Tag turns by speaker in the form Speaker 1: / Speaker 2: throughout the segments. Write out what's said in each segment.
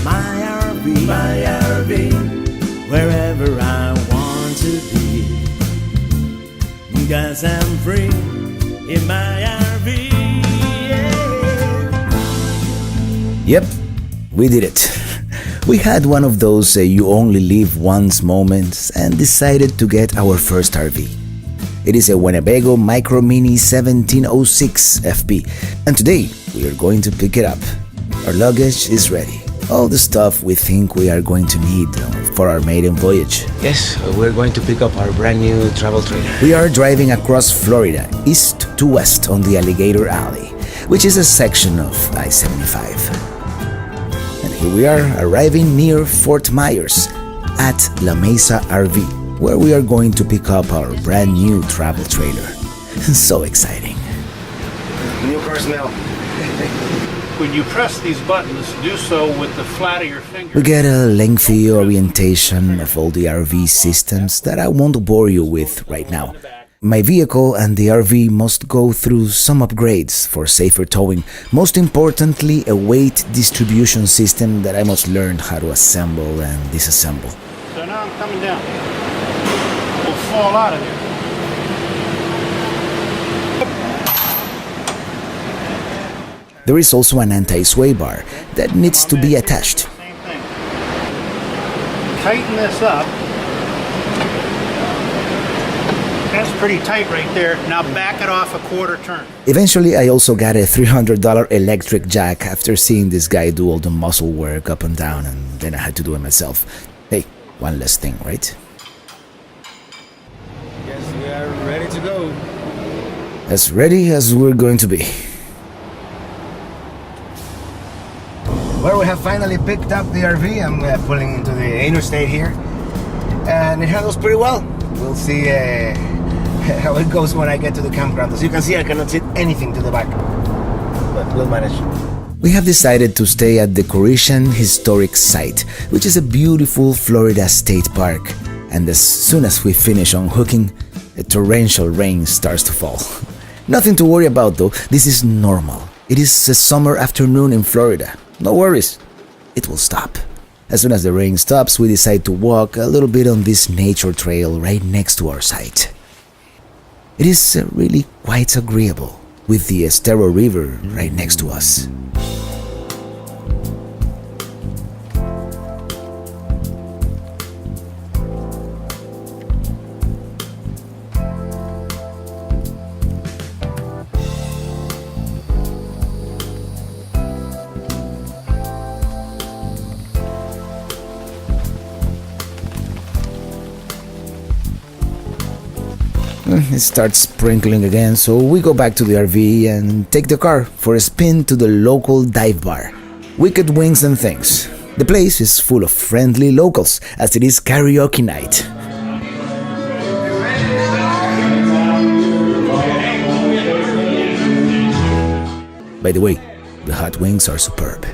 Speaker 1: my RV, wherever I want to be. 'Cause I'm free in my RV.
Speaker 2: Yep, we did it. We had one of those you only live once moments and decided to get our first RV. It is a Winnebago Micro Minnie 1706 FP, and today we are going to pick it up. Our luggage is ready. All the stuff we think we are going to need for our maiden voyage.
Speaker 3: Yes, we're going to pick up our brand new travel trailer.
Speaker 2: We are driving across Florida, east to west on the Alligator Alley, which is a section of I-75. And here we are arriving near Fort Myers at La Mesa RV, where we are going to pick up our brand new travel trailer. So exciting.
Speaker 3: New car smell.
Speaker 4: When you press these buttons, do so with the flat of your finger.
Speaker 2: We get a lengthy orientation of all the RV systems that I won't bore you with right now. My vehicle and the RV must go through some upgrades for safer towing. Most importantly, a weight distribution system that I must learn how to assemble and disassemble.
Speaker 4: So now I'm coming down. We'll fall out of here.
Speaker 2: There is also an anti-sway bar that needs to be attached.
Speaker 4: Same thing. Tighten this up. That's pretty tight right there. Now back it off a quarter turn.
Speaker 2: Eventually, I also got a $300 electric jack after seeing this guy do all the muscle work up and down, and then I had to do it myself. Hey, one less thing, right?
Speaker 3: Yes, we are ready to go.
Speaker 2: As ready as we're going to be.
Speaker 3: Well, we have finally picked up the RV. I'm pulling into the interstate here, and it handles pretty well. We'll see how it goes when I get to the campground. As you can see, I cannot sit anything to the back, but we'll manage.
Speaker 2: We have decided to stay at the Croatian Historic Site, which is a beautiful Florida state park. And as soon as we finish unhooking, a torrential rain starts to fall. Nothing to worry about though, this is normal. It is a summer afternoon in Florida. No worries, it will stop. As soon as the rain stops, we decide to walk a little bit on this nature trail right next to our site. It is really quite agreeable, with the Estero River right next to us. It starts sprinkling again, so we go back to the RV and take the car for a spin to the local dive bar. Wicked Wings and Things. The place is full of friendly locals, as it is karaoke night. By the way, the hot wings are superb.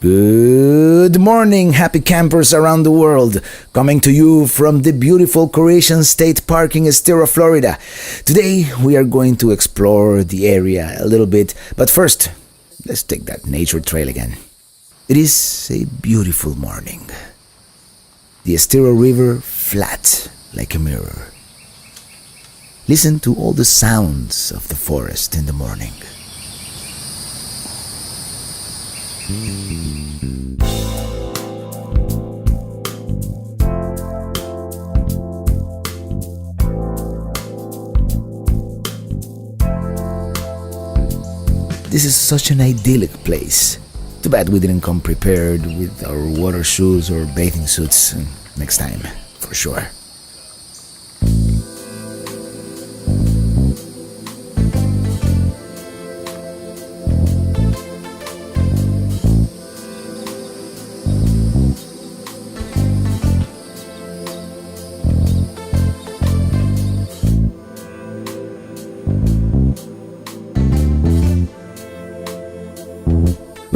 Speaker 2: Good morning, happy campers around the world, coming to you from the beautiful Croatian state park in Estero, Florida. Today we are going to explore the area a little bit, but first, let's take that nature trail again. It is a beautiful morning. The Estero River flat like a mirror. Listen to all the sounds of the forest in the morning. This is such an idyllic place. Too bad we didn't come prepared with our water shoes or bathing suits. Next time, for sure.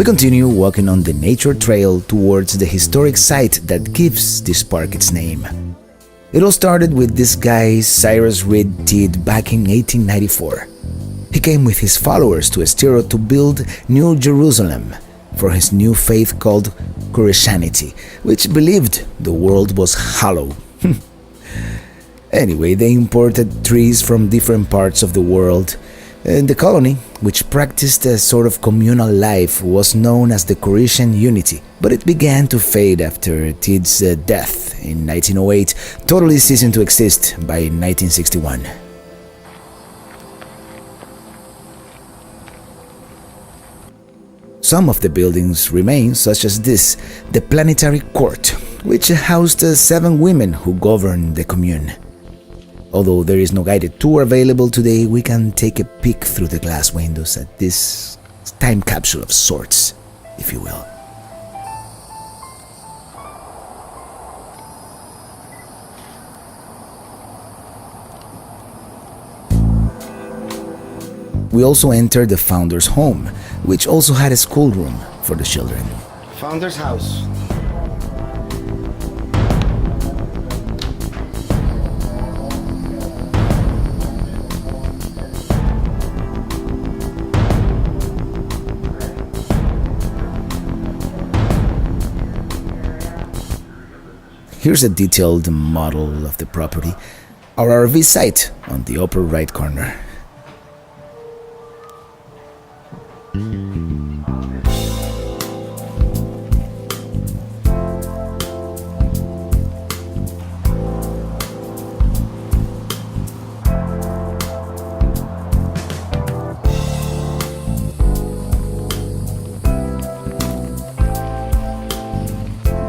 Speaker 2: We continue walking on the nature trail towards the historic site that gives this park its name. It all started with this guy Cyrus Reed Teed back in 1894. He came with his followers to Estero to build New Jerusalem for his new faith called Croatianity, which believed the world was hollow. Anyway, they imported trees from different parts of the world. The colony, which practiced a sort of communal life, was known as the Croatian Unity, but it began to fade after Teed's death in 1908, totally ceasing to exist by 1961. Some of the buildings remain, such as this, the Planetary Court, which housed 7 women who governed the commune. Although there is no guided tour available today, we can take a peek through the glass windows at this time capsule of sorts, if you will. We also entered the founder's home, which also had a schoolroom for the children.
Speaker 3: Founder's house.
Speaker 2: Here's a detailed model of the property, our RV site on the upper right corner.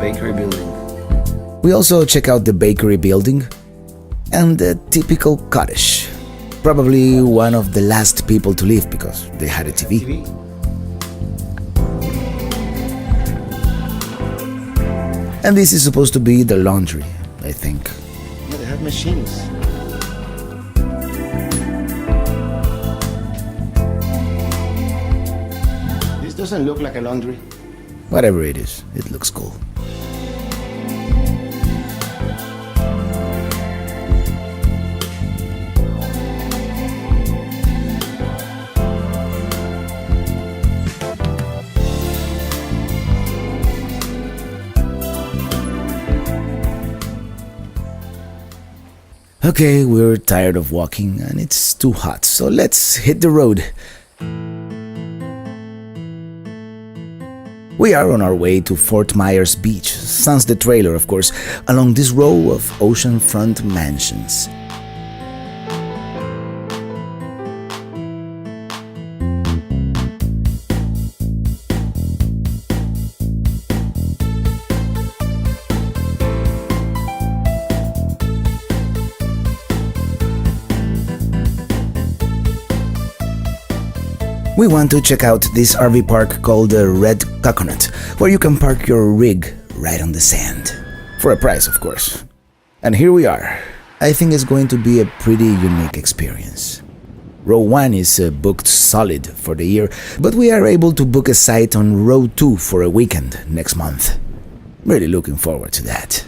Speaker 3: Bakery building.
Speaker 2: We also check out the bakery building and the typical cottage. Probably one of the last people to live because they had a TV. And this is supposed to be the laundry, I think.
Speaker 3: Yeah, they have machines. This doesn't look like a laundry.
Speaker 2: Whatever it is, it looks cool. Okay, we're tired of walking and it's too hot, so let's hit the road. We are on our way to Fort Myers Beach, sans the trailer of course, along this row of oceanfront mansions. We want to check out this RV park called the Red Coconut, where you can park your rig right on the sand. For a price, of course. And here we are. I think it's going to be a pretty unique experience. Row 1 is booked solid for the year, but we are able to book a site on Row 2 for a weekend next month. Really looking forward to that.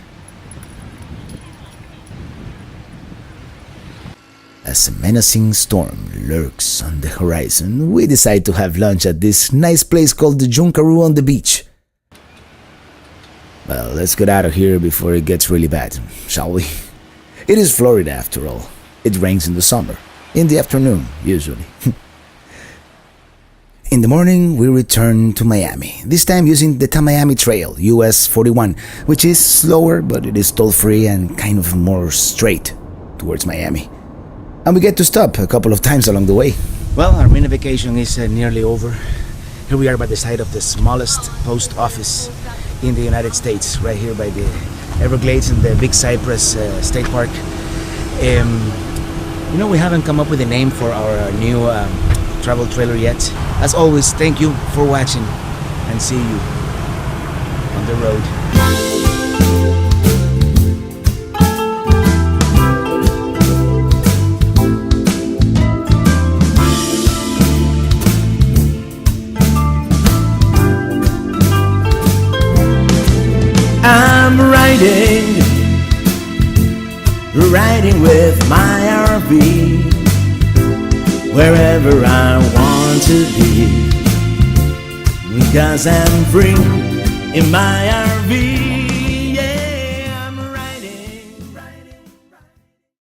Speaker 2: As a menacing storm lurks on the horizon, we decide to have lunch at this nice place called the Junkaroo on the beach. Well, let's get out of here before it gets really bad, shall we? It is Florida after all. It rains in the summer, in the afternoon, usually. In the morning, we return to Miami, this time using the Tamiami Trail, US 41, which is slower, but it is toll-free and kind of more straight towards Miami. And we get to stop a couple of times along the way. Well, our mini vacation is nearly over. Here we are by the side of the smallest post office in the United States, right here by the Everglades and the Big Cypress State Park. You know, we haven't come up with a name for our new travel trailer yet. As always, thank you for watching and see you on the road.
Speaker 1: riding with my RV, wherever I want to be, because I'm free in my RV.